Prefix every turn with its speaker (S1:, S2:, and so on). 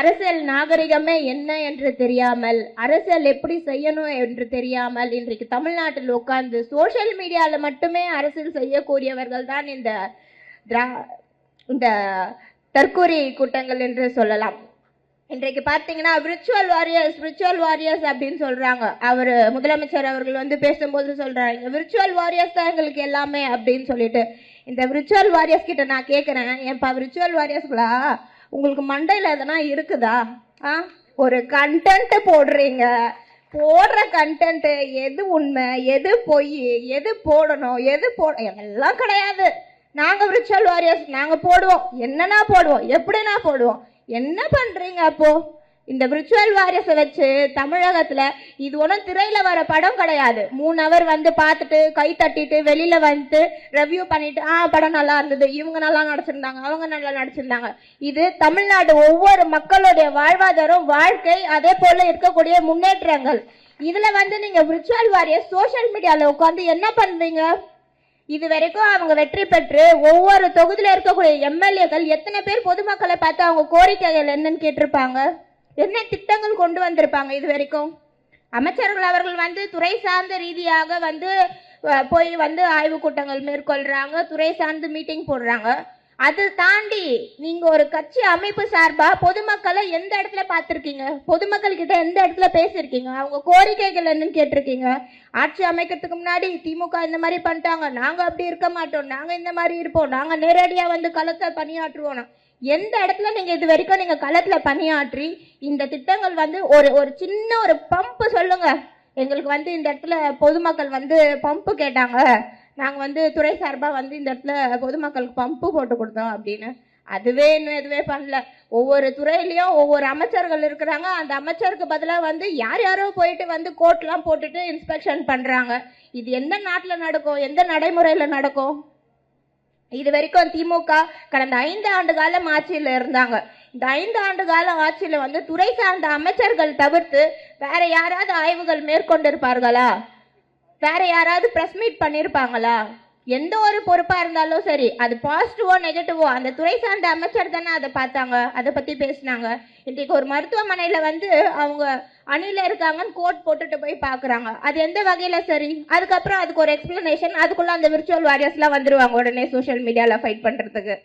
S1: அரசியல் நாகரிகமே என்ன என்று தெரியாமல், அரசியல் எப்படி செய்யணும் என்று தெரியாமல் இன்றைக்கு தமிழ்நாட்டில் உட்கார்ந்து சோசியல் மீடியால மட்டுமே அரசியல் செய்யக்கூடியவர்கள் தான் இந்த தற்கூரி கூட்டங்கள் என்று சொல்லலாம். இன்றைக்கு பார்த்தீங்கன்னா விர்ச்சுவல் வாரியர்ஸ் அப்படின்னு சொல்றாங்க. அவர் முதலமைச்சர் அவர்கள் வந்து பேசும்போது சொல்றாங்க, விர்ச்சுவல் வாரியர்ஸ் தான் எங்களுக்கு எல்லாமே அப்படின்னு சொல்லிட்டு. இந்த விர்ச்சுவல் வாரியர்ஸ் கிட்ட நான் கேட்குறேன், ஏன்பா விர்ச்சுவல் வாரியர்ஸ்களா, உங்களுக்கு மண்டையில் எதனா இருக்குதா? ஒரு கண்டென்ட் போடுறீங்க, போடுற கண்டென்ட் எது உண்மை, எது பொய், எது போடணும், எது எல்லாம் கிடையாது. நாங்கள் விர்ச்சுவல் வாரியர்ஸ், நாங்கள் போடுவோம், என்னன்னா போடுவோம், எப்படின்னா போடுவோம். என்ன பண்றீங்க அப்போ? இந்த விர்ச்சுவல் வாரியர்ஸை வச்சு தமிழகத்துல இது ஒன்றும் திரையில வர படம் கிடையாது. 3 hour வந்து பார்த்துட்டு கை தட்டிட்டு வெளியில வந்து ரெவ்யூ பண்ணிட்டு படம் நல்லா இருந்தது, இவங்க நல்லா நடிச்சிருந்தாங்க, அவங்க நல்லா நடிச்சிருந்தாங்க. இது தமிழ்நாடு ஒவ்வொரு மக்களுடைய வாழ்வாதாரம், வாழ்க்கை, அதே போல இருக்கக்கூடிய முன்னேற்றங்கள். இதுல வந்து நீங்க விர்ச்சுவல் வாரியர்ஸ் சோசியல் மீடியால உட்காந்து என்ன பண்றீங்க? இது வரைக்கும் அவங்க வெற்றி பெற்று ஒவ்வொரு தொகுதியில இருக்கக்கூடிய எம்எல்ஏக்கள் எத்தனை பேர் பொதுமக்களை பார்த்து அவங்க கோரிக்கைகள் என்னன்னு கேட்டிருப்பாங்க, என்ன திட்டங்கள் கொண்டு வந்திருப்பாங்க? இது வரைக்கும் அமைச்சர்கள் அவர்கள் வந்து துறை சார்ந்த ரீதியாக வந்து போய் வந்து ஆய்வு கூட்டங்கள் மேற்கொள்றாங்க, துறை சார்ந்து மீட்டிங் போடுறாங்க. அது தாண்டி நீங்க ஒரு கட்சி அமைப்பு சார்பா பொதுமக்களை எந்த இடத்துல பார்த்துருக்கீங்க? பொதுமக்கள் கிட்ட எந்த இடத்துல பேசியிருக்கீங்க? அவங்க கோரிக்கைகள் என்னன்னு கேட்டிருக்கீங்க? ஆட்சி அமைக்கிறதுக்கு முன்னாடி திமுக இந்த மாதிரி பண்ணிட்டாங்க, நாங்க அப்படி இருக்க மாட்டோம், நாங்க இந்த மாதிரி இருப்போம், நாங்க நேரடியா வந்து களத்தை பணியாற்றுவோம். எந்த இடத்துல நீங்க இது வரைக்கும் நீங்க களத்துல பணியாற்றி இந்த திட்டங்கள் வந்து ஒரு சின்ன ஒரு பம்பு சொல்லுங்க, எங்களுக்கு வந்து இந்த இடத்துல பொதுமக்கள் வந்து பம்பு கேட்டாங்க, நாங்க வந்து துறை சார்பா வந்து இந்த இடத்துல பொதுமக்களுக்கு பம்பு போட்டு கொடுத்தோம் அப்படின்னு. அதுவே இன்னும் எதுவே பண்ணல. ஒவ்வொரு துறையிலயும் ஒவ்வொரு அமைச்சர்கள் இருக்கிறாங்க. அந்த அமைச்சருக்கு பதிலாக வந்து யாரோ போயிட்டு வந்து கோட்லாம் போட்டுட்டு இன்ஸ்பெக்ஷன் பண்றாங்க. இது எந்த நாட்டுல நடக்கும்? எந்த நடைமுறையில நடக்கும்? இது வரைக்கும் திமுக கடந்த 5 ஆண்டு காலம் ஆட்சியில் இருந்தாங்க. இந்த 5 ஆண்டு கால ஆட்சியில வந்து துறை சார்ந்த அமைச்சர்கள் தவிர்த்து வேற யாராவது ஆய்வுகள் மேற்கொண்டிருப்பார்களா? வேற யாராவது பிரஸ் மீட் பண்ணிருப்பாங்களா? எந்த ஒரு பொறுப்பா இருந்தாலும் சரி, அது பாசிட்டிவோ நெகட்டிவோ அந்த துறை சார்ந்த அமைச்சர் தானே அதை பார்த்தாங்க, அதை பத்தி பேசினாங்க. இன்றைக்கு ஒரு மருத்துவமனையில வந்து அவங்க அணில இருக்காங்கன்னு கோட் போட்டுட்டு போய் பாக்குறாங்க, அது எந்த வகையில சரி? அதுக்கப்புறம் அதுக்கு ஒரு எக்ஸ்பிளனேஷன், அதுக்குள்ள அந்த விர்ச்சுவல் வாரியர்ஸ் எல்லாம் வந்துருவாங்க உடனே சோசியல் மீடியால ஃபைட் பண்றதுக்கு.